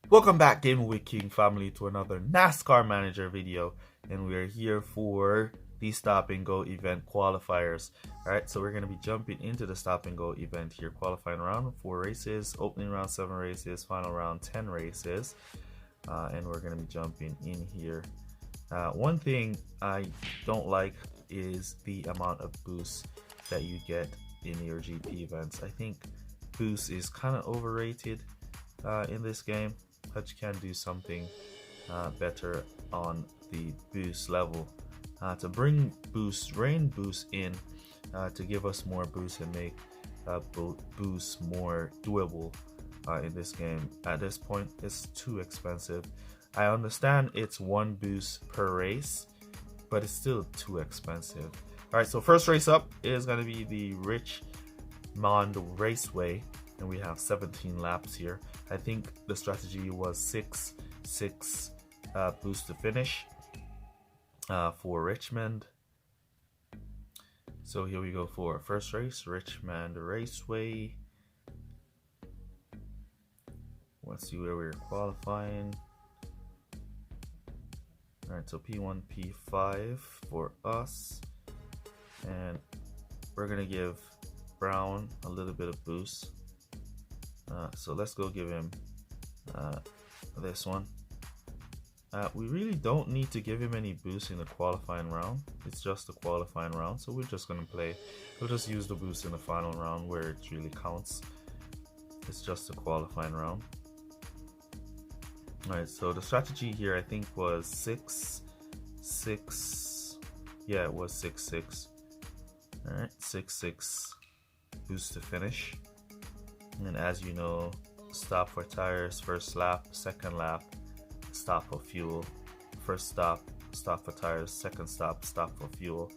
Welcome back, Gaming with King family, to another NASCAR Manager video, and we are here for the Stop and Go event qualifiers. Alright, so we're going to be jumping into the Stop and Go event here. Qualifying round, 4 races, opening round, 7 races, final round, 10 races, and we're going to be jumping in here. One thing I don't like is the amount of boosts that you get in your GP events. I think boost is kind of overrated in this game. Hutch can do something better on the boost level to bring rain boost in to give us more boost and make boost more doable in this game. At this point, it's too expensive. I understand it's one boost per race, but it's still too expensive. All right, so first race up is going to be the Richmond Raceway, and we have 17 laps here. I think the strategy was 6 boost to finish for Richmond. So here we go for first race, Richmond Raceway. Let's see where we're qualifying. Alright, so P1, P5 for us. And we're gonna give Brown a little bit of boost. So let's go give him this one. We really don't need to give him any boost in the qualifying round. It's just the qualifying round, so we're just gonna play. We'll just use the boost in the final round where it really counts. It's just the qualifying round. Alright, so the strategy here I think was 6. Yeah, it was 6. Alright, 6 boost to finish. And as you know, stop for tires, first lap, second lap, stop for fuel, first stop for tires, second stop for fuel,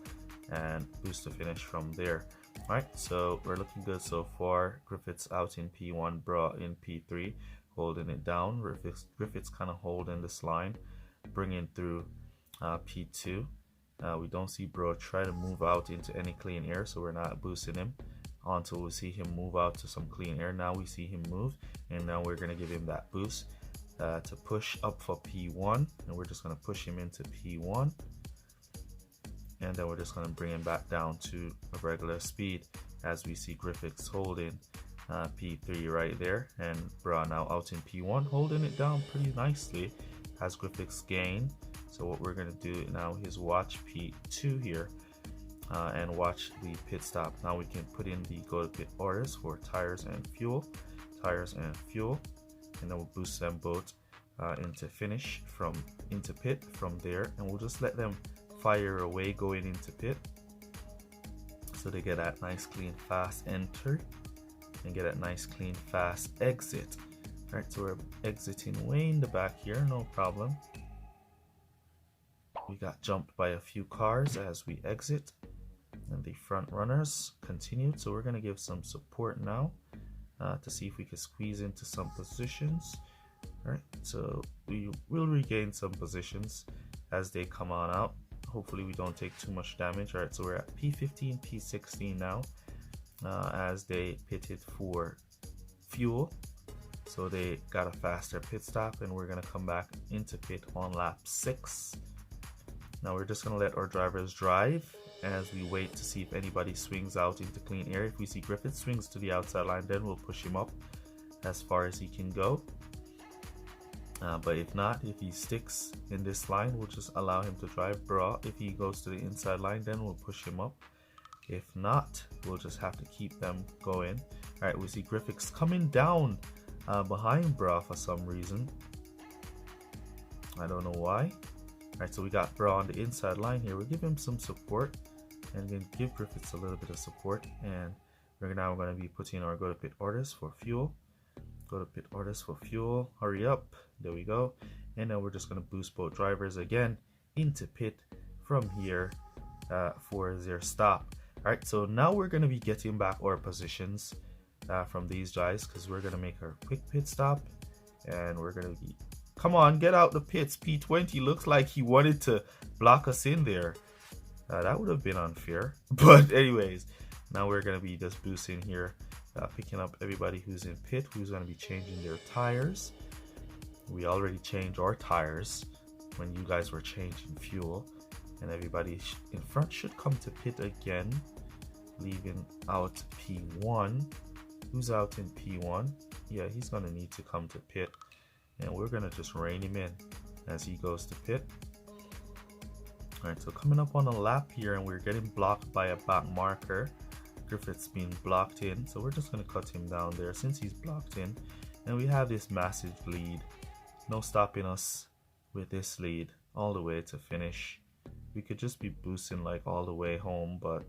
and boost to finish from there. Alright, so we're looking good so far. Griffith's out in P1, Bra in P3, holding it down. Griffith's kind of holding this line, bringing through P2. We don't see Bro try to move out into any clean air, so we're not boosting him until we see him move out to some clean air. Now we see him move, and now we're going to give him that boost to push up for P1, and we're just going to push him into P1, and then we're just going to bring him back down to a regular speed as we see Griffiths holding P3 right there, and Bra now out in P1 holding it down pretty nicely as Griffiths gain. So what we're going to do now is watch P2 here and watch the pit stop. Now we can put in the go to pit orders for tires and fuel, and then we'll boost them both into pit from there, and we'll just let them fire away going into pit, so they get that nice clean fast enter and get that nice clean fast exit. All right, so we're exiting way in the back here, no problem. We got jumped by a few cars as we exit, and the front runners continued, so we're going to give some support now to see if we can squeeze into some positions. All right, so we will regain some positions as they come on out. Hopefully we don't take too much damage. All right, so we're at P15, P16 now as they pitted for fuel, so they got a faster pit stop, and we're going to come back into pit on lap 6. Now we're just going to let our drivers drive as we wait to see if anybody swings out into clean air. If we see Griffith swings to the outside line, then we'll push him up as far as he can go. But if not, if he sticks in this line, we'll just allow him to drive. Bra, if he goes to the inside line, then we'll push him up. If not, we'll just have to keep them going. All right, we see Griffiths coming down behind Bra for some reason. I don't know why. Alright, so we got Bra on the inside line here. We'll give him some support and then give Griffiths a little bit of support. And we're now going to be putting our go to pit orders for fuel. Go to pit orders for fuel. Hurry up. There we go. And then we're just going to boost both drivers again into pit from here for their stop. Alright, so now we're going to be getting back our positions from these guys, because we're going to make our quick pit stop, and we're going to be... Come on, get out the pits. P20 looks like he wanted to block us in there. That would have been unfair. But anyways, now we're going to be just boosting here, picking up everybody who's in pit, who's going to be changing their tires. We already changed our tires when you guys were changing fuel, and everybody in front should come to pit again, leaving out P1. Who's out in P1? Yeah, he's gonna need to come to pit, and we're gonna just rein him in as he goes to pit. Alright, so coming up on a lap here, and we're getting blocked by a back marker. Griffith's being blocked in, so we're just going to cut him down there since he's blocked in. And we have this massive lead. No stopping us with this lead all the way to finish. We could just be boosting like all the way home, but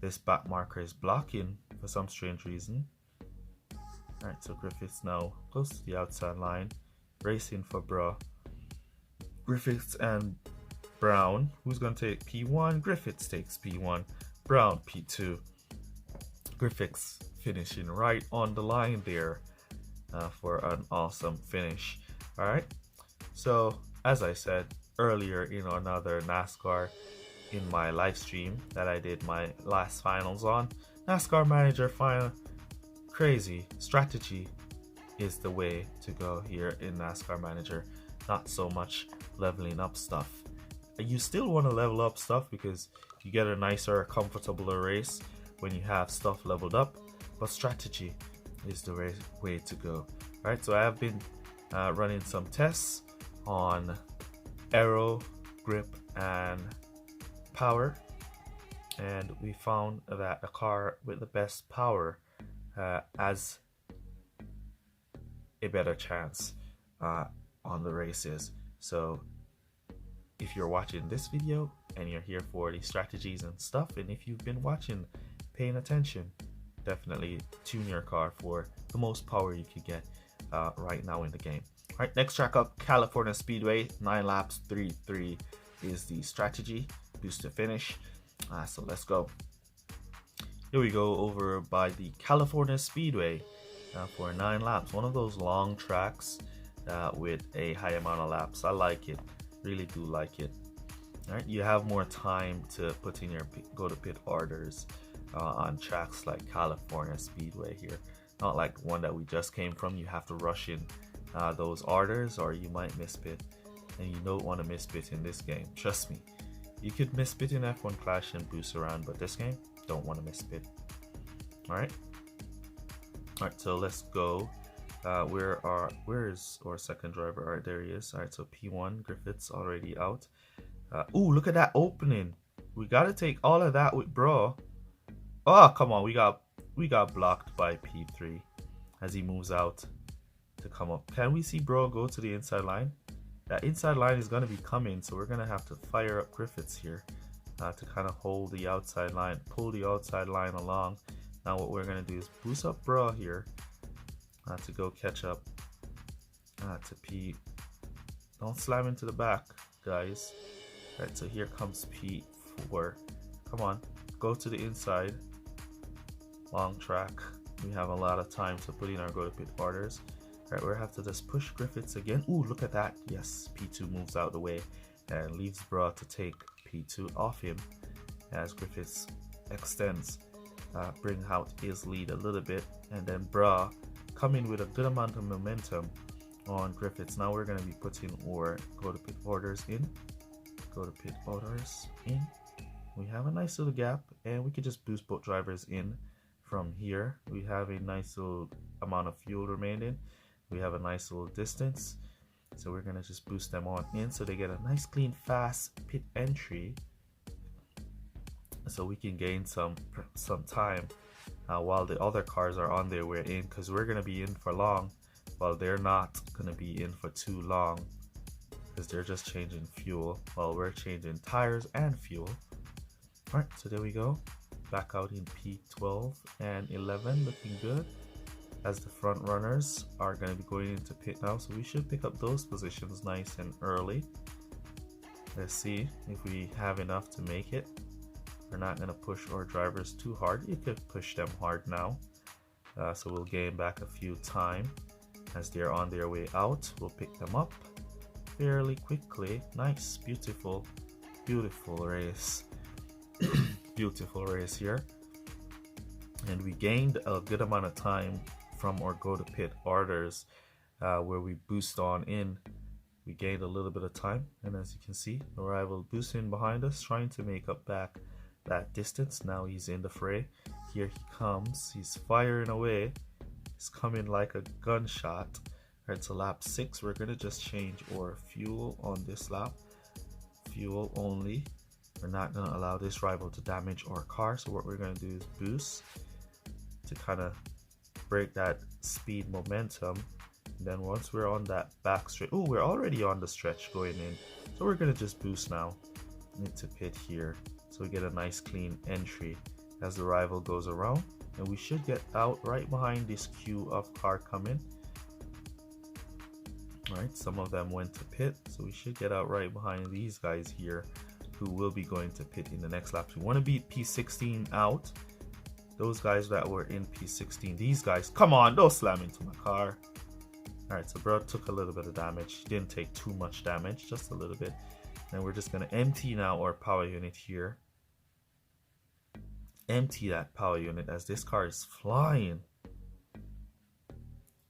this back marker is blocking for some strange reason. Alright, so Griffiths now goes to the outside line, racing for Bra. Griffiths and Brown, who's going to take P1? Griffiths takes P1, Brown P2. Griffiths finishing right on the line there for an awesome finish. Alright, so as I said earlier in another NASCAR in my live stream that I did my last finals on, NASCAR Manager final, crazy strategy is the way to go here in NASCAR Manager, not so much leveling up stuff. You still want to level up stuff because you get a nicer, comfortabler race when you have stuff leveled up, but strategy is the way to go. Alright, so I have been running some tests on aero, grip, and power, and we found that a car with the best power has a better chance on the races. So if you're watching this video and you're here for the strategies and stuff, and if you've been watching, paying attention, definitely tune your car for the most power you could get right now in the game. All right, next track up, California Speedway, 9 laps, 3-3 is the strategy, boost to finish. So let's go. Here we go over by the California Speedway for 9 laps. One of those long tracks with a high amount of laps. I like it, really do like it. All right, you have more time to put in your go to pit orders on tracks like California Speedway here. Not like one that we just came from. You have to rush in those orders or you might miss pit, and you don't want to miss pit in this game. Trust me, you could miss pit in F1 Clash and boost around, but this game, don't want to miss pit. Alright, so let's go. Where is our second driver? Alright, there he is. Alright, so P1, Griffiths already out. Ooh, look at that opening. We gotta take all of that with bro. Oh, come on, we got blocked by P3 as he moves out to come up. Can we see bro go to the inside line? That inside line is gonna be coming, so we're gonna have to fire up Griffiths here to kind of hold the outside line, pull the outside line along. Now what we're gonna do is boost up bro here to go catch up to P. Don't slam into the back, guys. Alright, so here comes P4. Come on, go to the inside. Long track. We have a lot of time to put in our go to pit orders. Alright, we're gonna have to just push Griffiths again. Ooh, look at that. Yes, P2 moves out the way and leaves bro to take P2 off him as Griffiths extends, bring out his lead a little bit, and then bro coming with a good amount of momentum on Griffiths. Now we're going to be putting our go to pit orders in. Go to pit orders in. We have a nice little gap, and we could just boost both drivers in from here. We have a nice little amount of fuel remaining. We have a nice little distance, so we're going to just boost them on in so they get a nice clean fast pit entry, so we can gain some time while the other cars are on their way in, because we're going to be in for long while they're not going to be in for too long, because they're just changing fuel while we're changing tires and fuel. All right, so there we go, back out in P12 and 11, looking good as the front runners are going to be going into pit now, so we should pick up those positions nice and early. Let's see if we have enough to make it. We're not going to push our drivers too hard. You could push them hard now, so we'll gain back a few time as they're on their way out. We'll pick them up fairly quickly. Nice, beautiful, beautiful race. Beautiful race here, and we gained a good amount of time from our go to pit orders where we boost on in. We gained a little bit of time, and as you can see, the rival boosts in behind us, trying to make up back that distance. Now he's in the fray. Here he comes. He's firing away. He's coming like a gunshot. All right, so lap 6, we're gonna just change our fuel on this lap. Fuel only. We're not gonna allow this rival to damage our car. So what we're gonna do is boost to kind of break that speed momentum. And then once we're on that back stretch, oh, we're already on the stretch going in. So we're gonna just boost now into pit here. So we get a nice clean entry as the rival goes around. And we should get out right behind this queue of car coming. Alright, some of them went to pit. So we should get out right behind these guys here who will be going to pit in the next lap. We want to beat P16 out. Those guys that were in P16. These guys, come on, don't slam into my car. Alright, so bro took a little bit of damage. He didn't take too much damage, just a little bit. And we're just going to empty now our power unit here. Empty that power unit as this car is flying.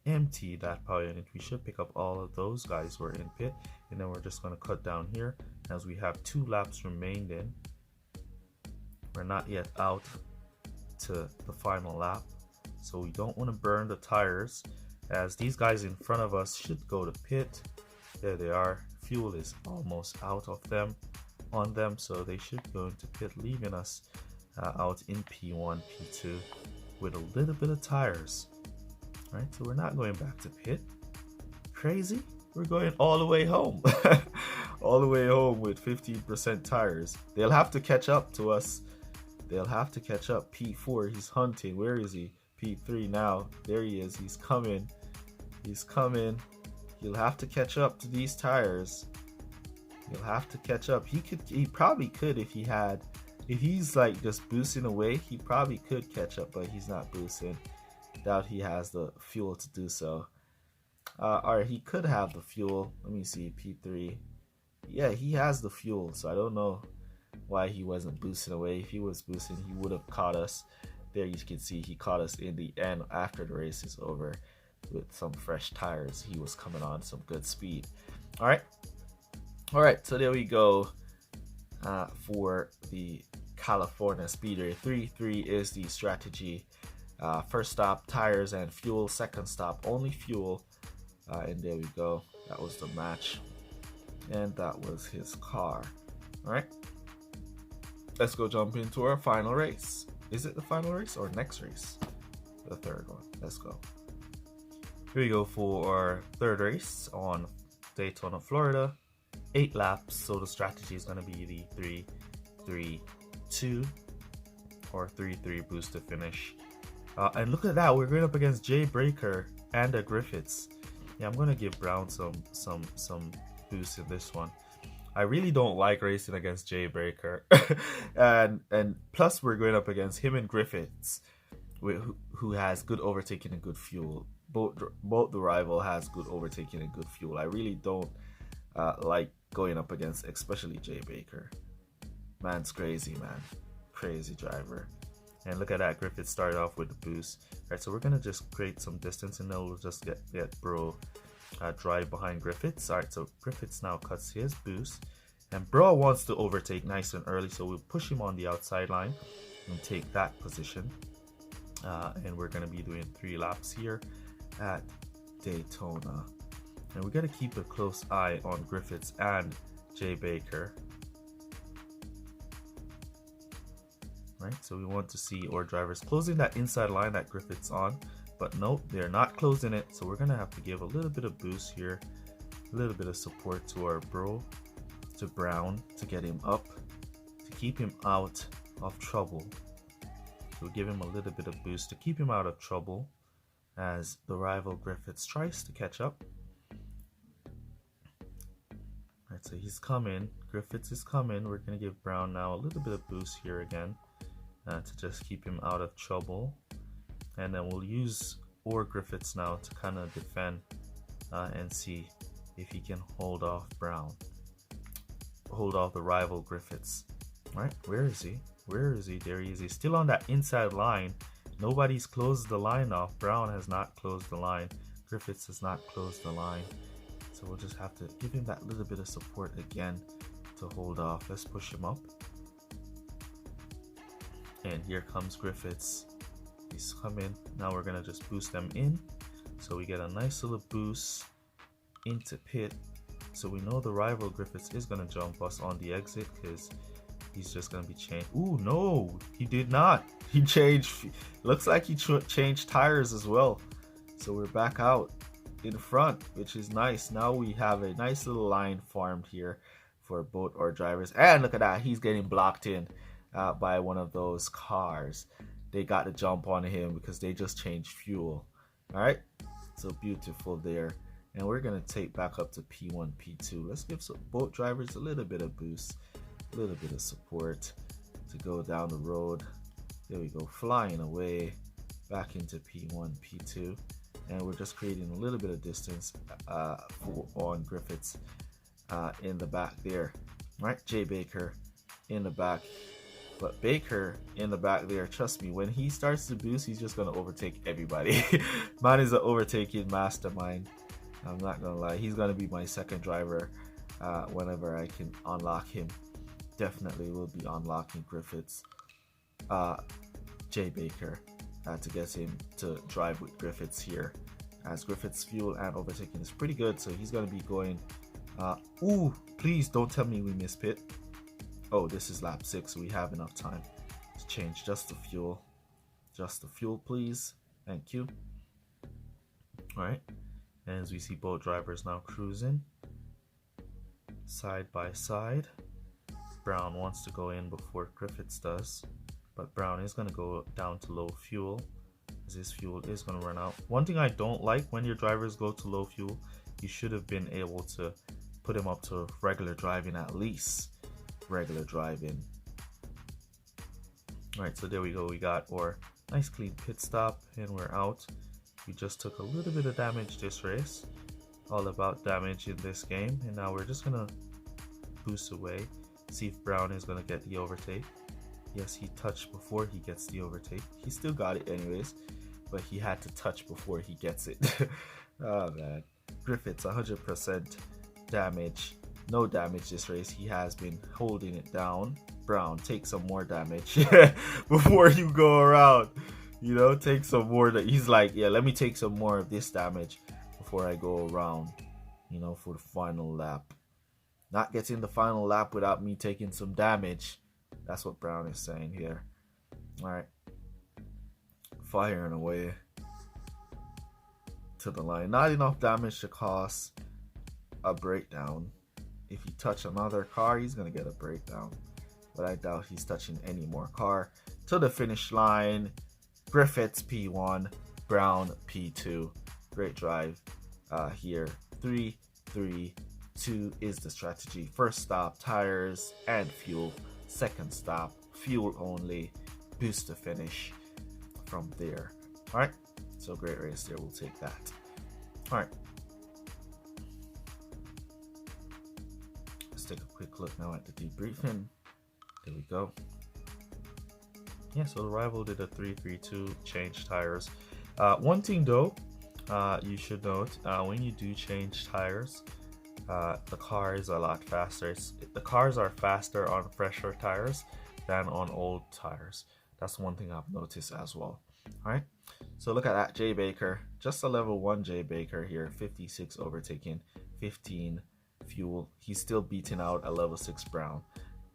Empty that power unit. We should pick up all of those guys who are in pit. And then we're just going to cut down here as we have 2 laps remained in. We're not yet out to the final lap. So we don't want to burn the tires, as these guys in front of us should go to pit. There they are. Fuel is almost out of them on them, so they should go into pit, leaving us out in P1, P2 with a little bit of tires. Right, so we're not going back to pit. Crazy? We're going all the way home. All the way home with 15% tires. They'll have to catch up to us. They'll have to catch up. P4, he's hunting. Where is he? P3 now. There he is. He's coming. He's coming. He'll have to catch up to these tires. He'll have to catch up. He probably could if he's like just boosting away, he probably could catch up, but he's not boosting. Doubt he has the fuel to do so. Or he could have the fuel. Let me see, P3. Yeah, he has the fuel, so I don't know why he wasn't boosting away. If he was boosting, he would have caught us. There you can see he caught us in the end after the race is over with some fresh tires. He was coming on some good speed. All right, so there we go for the California Speedway. 3-3 is the strategy. First stop, tires and fuel. Second stop, only fuel. And there we go. That was the match. And that was his car. All right, let's go jump into our final race. Is it the final race or next race? The third one. Let's go. Here we go for our third race on Daytona, Florida. 8 laps, so the strategy is going to be the 3-3-2 or 3-3 boost to finish. And look at that, we're going up against Jay Breaker and the Griffiths. Yeah, I'm going to give Brown some boost in this one. I really don't like racing against Jay Breaker. and plus we're going up against him and Griffiths, who has good overtaking and good fuel. Both the rival has good overtaking and good fuel. I really don't like going up against especially Jay Baker. Man's crazy, man. Crazy driver. And look at that, Griffith started off with the boost. Alright, so we're gonna just create some distance and then we'll just get Bro drive behind Griffiths. Alright, so Griffiths now cuts his boost. And Bro wants to overtake nice and early, so we'll push him on the outside line and take that position. And we're gonna be doing 3 laps here at Daytona. And we gotta keep a close eye on Griffiths and Jay Baker. Right, so we want to see our drivers closing that inside line that Griffiths on, but nope, they're not closing it. So we're gonna have to give a little bit of boost here, a little bit of support to our Bro, to Brown, to get him up, to keep him out of trouble. We'll give him a little bit of boost to keep him out of trouble as the rival Griffiths tries to catch up. Right, so he's coming. Griffiths is coming. We're gonna give Brown now a little bit of boost here again to just keep him out of trouble. And then we'll use Griffiths now to kind of defend and see if he can hold off Brown. Hold off the rival Griffiths. Alright, where is he? Where is he? There he is. He's still on that inside line. Nobody's closed the line off. Brown has not closed the line. Griffiths has not closed the line, so we'll just have to give him that little bit of support again to hold off. Let's push him up. And here comes Griffiths. He's coming. Now we're gonna just boost them in. So we get a nice little boost into pit. So we know the rival Griffiths is gonna jump us on the exit because he's just gonna be changed. Ooh, no, he did not. He changed. Looks like he changed tires as well. So we're back out in front, which is nice. Now we have a nice little line formed here for both our drivers. And look at that, he's getting blocked in by one of those cars. They got to jump on him because they just changed fuel. All right, so beautiful there. And we're gonna take back up to P1, P2. Let's give both drivers a little bit of boost, a little bit of support to go down the road. There we go, flying away back into P1, P2. And we're just creating a little bit of distance on Griffiths in the back there. All right, Jay Baker in the back. But Baker in the back there, trust me, when he starts to boost, he's just going to overtake everybody. Man is an overtaking mastermind. I'm not going to lie. He's going to be my second driver whenever I can unlock him. Definitely will be unlocking Griffiths. Jay Baker to get him to drive with Griffiths here. As Griffiths' fuel and overtaking is pretty good. So he's going to be going... ooh, please don't tell me we miss pit. Oh, this is lap 6, so we have enough time to change just the fuel. Just the fuel, please. Thank you. Alright, and as we see both drivers now cruising side by side. Brown wants to go in before Griffiths does, but Brown is going to go down to low fuel as his fuel is going to run out. One thing I don't like when your drivers go to low fuel, you should have been able to put him up to regular driving at least. Regular driving. Alright, so there we go. We got our nice clean pit stop and we're out. We just took a little bit of damage this race. All about damage in this game. And now we're just gonna boost away. See if Brown is gonna get the overtake. Yes, he touched before he gets the overtake. He still got it anyways, but he had to touch before he gets it. Oh man. Griffiths 100% damage. No damage this race. He has been holding it down. Brown, take some more damage before you go around. You know, take some more. That he's like, yeah, let me take some more of this damage before I go around. You know, for the final lap. Not getting the final lap without me taking some damage. That's what Brown is saying here. All right, firing away to the line. Not enough damage to cause a breakdown. If he touch another car, he's gonna get a breakdown, but I doubt he's touching any more car. To the finish line, Griffiths P1, Brown P2. Great drive here. 3, 3, 2 is the strategy. First stop, tires and fuel. Second stop, fuel only. Boost to finish from there. All right, so great race there. We'll take that. All right. Take a quick look now at the debriefing. There we go. Yeah, so the rival did a 3-3-2, change tires. One thing though, you should note, when you do change tires, the car is a lot faster. The cars are faster on fresher tires than on old tires. That's one thing I've noticed as well. All right, so look at that, Jay Baker, just a level 1 Jay Baker here, 56 overtaking, 15 fuel. He's still beating out a level 6 Brown.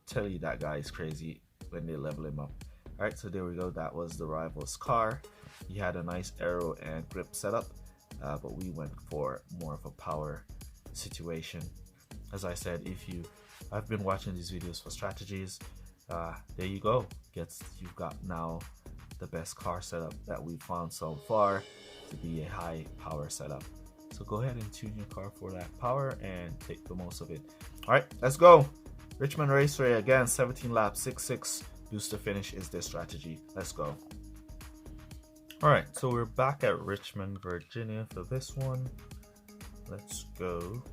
Tell you that guy is crazy when they level him up. All right, so there we go. That was the rival's car. He had a nice aero and grip setup, but we went for more of a power situation. As I said, I've been watching these videos for strategies. There you go. You've got now the best car setup that we've found so far to be a high power setup. So go ahead and tune your car for that power and take the most of it. All right, let's go. Richmond Raceway again, 17 laps, 6-6. Boost to finish is their strategy. Let's go. All right, so we're back at Richmond, Virginia for this one. Let's go.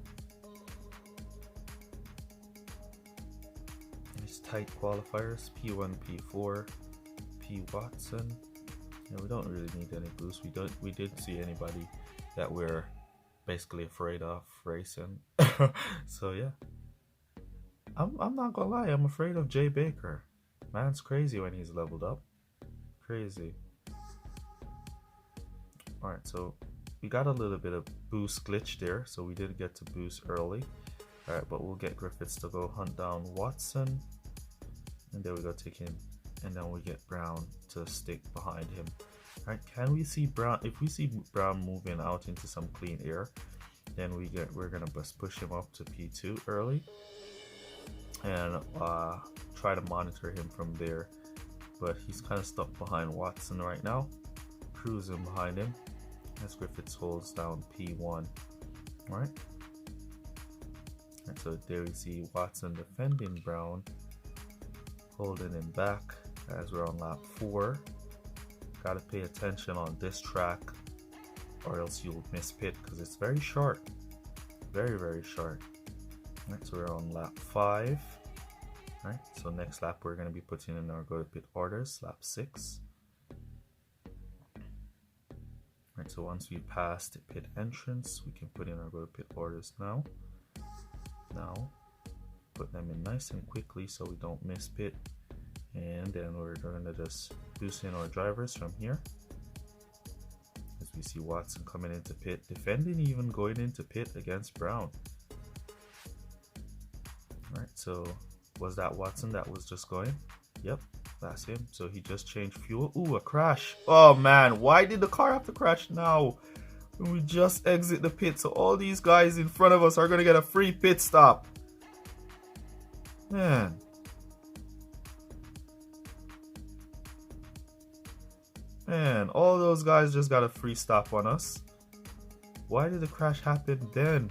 Nice tight qualifiers, P1, P4, P Watson. Yeah, we don't really need any boost. We didn't see anybody that we're basically afraid of racing. So yeah, I'm not gonna lie, I'm afraid of Jay Baker. Man's crazy when he's leveled up. Crazy. Alright, so we got a little bit of boost glitch there, so we didn't get to boost early. Alright, but we'll get Griffiths to go hunt down Watson. And there we go, take him. And then we get Brown to stick behind him. Alright, can we see Brown? If we see Brown moving out into some clean air, then we're gonna just push him up to P2 early. And try to monitor him from there. But he's kind of stuck behind Watson right now. Cruising behind him as Griffiths holds down P1. Alright. And so there we see Watson defending Brown, holding him back as we're on lap 4. Gotta pay attention on this track or else you'll miss pit because it's very short. Very, very short. Alright, so we're on lap 5. Alright, so next lap we're going to be putting in our go to pit orders, lap 6. Alright, so once we pass the pit entrance, we can put in our go to pit orders now. Now, put them in nice and quickly so we don't miss pit. And then we're going to just boost in our drivers from here. As we see Watson coming into pit, defending, even going into pit against Brown. Alright, so was that Watson that was just going? Yep, that's him. So he just changed fuel. Ooh, a crash. Oh man, why did the car have to crash now? When we just exit the pit, so all these guys in front of us are going to get a free pit stop. Man. Man, all those guys just got a free stop on us. Why did the crash happen then?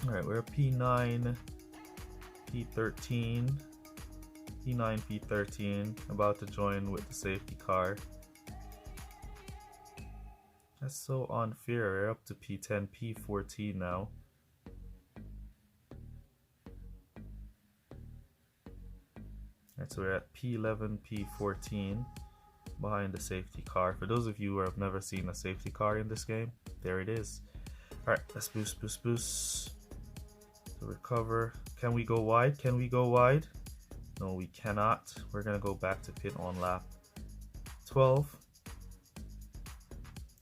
Alright, we're P9, P13, P9, P13, about to join with the safety car. That's so unfair. We're up to P10, P14 now. Alright, so we're at P11, P14 behind the safety car. For those of you who have never seen a safety car in this game, there it is. Alright, let's boost, boost, boost. To recover. Can we go wide? Can we go wide? No, we cannot. We're going to go back to pit on lap 12.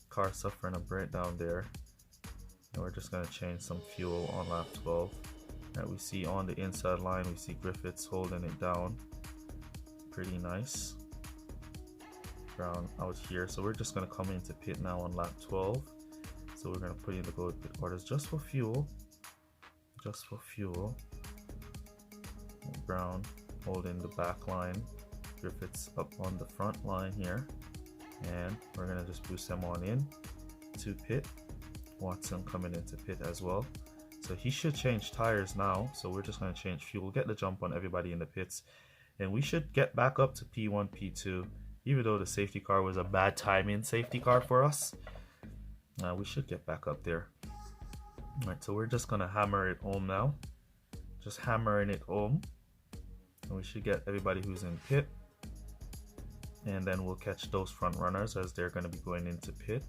Car suffering a breakdown there. And we're just going to change some fuel on lap 12. That we see on the inside line, we see Griffiths holding it down. Pretty nice. Brown out here. So we're just going to come into pit now on lap 12. So we're going to put in the go pit orders just for fuel. Just for fuel. Brown holding the back line. Griffiths up on the front line here. And we're going to just boost them on in to pit. Watson coming into pit as well. So he should change tires now. So we're just going to change fuel, get the jump on everybody in the pits. And we should get back up to P1, P2. Even though the safety car was a bad timing safety car for us. We should get back up there. Alright, so we're just going to hammer it home now. Just hammering it home. And we should get everybody who's in pit. And then we'll catch those front runners as they're going to be going into pit.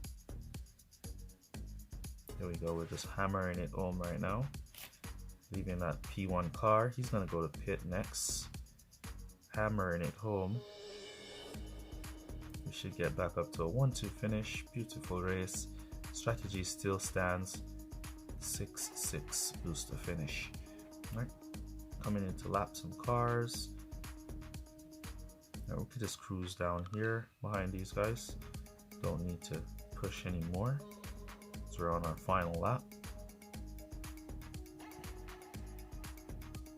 There we go, we're just hammering it home right now. Leaving that P1 car. He's going to go to pit next. Hammering it home. We should get back up to a 1-2 finish. Beautiful race. Strategy still stands. 6-6 boost to finish. Right. Coming in to lap some cars. Now we could just cruise down here behind these guys. Don't need to push anymore. So we're on our final lap.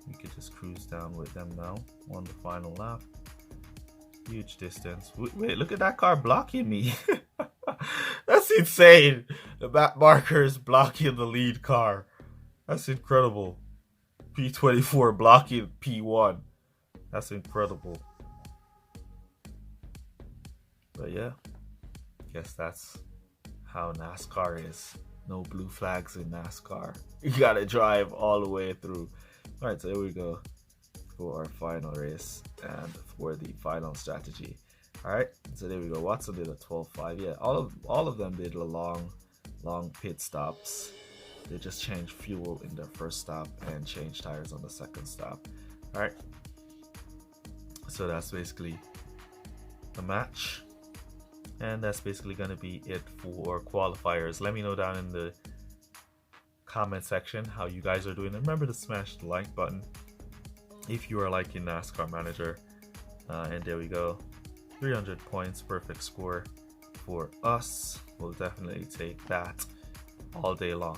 We could just cruise down with them now on the final lap. Huge distance. Wait, look at that car blocking me. That's insane. The back marker is blocking the lead car. That's incredible. P24 blocking P1. That's incredible. But yeah, guess that's how NASCAR is. No blue flags in NASCAR. You gotta drive all the way through. Alright, so here we go for our final race and for the final strategy. Alright, so there we go. Watson did a 12.5. Yeah, all of them did a long pit stops. They just changed fuel in their first stop and changed tires on the second stop. Alright, so that's basically the match, and that's basically going to be it for qualifiers. Let me know down in the comment section how you guys are doing, and remember to smash the like button if you are liking NASCAR Manager. And there we go, 300 points, perfect score for us. We'll definitely take that all day long.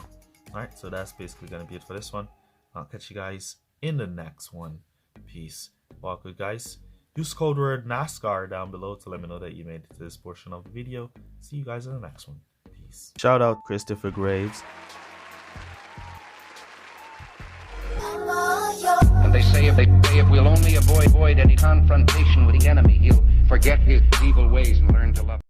Alright, so that's basically going to be it for this one. I'll catch you guys in the next one. Peace. Walk good, guys. Use code word NASCAR down below to let me know that you made it to this portion of the video. See you guys in the next one. Peace. Shout out Christopher Graves. And they say if we'll only avoid any confrontation with the enemy, he'll forget his evil ways and learn to love.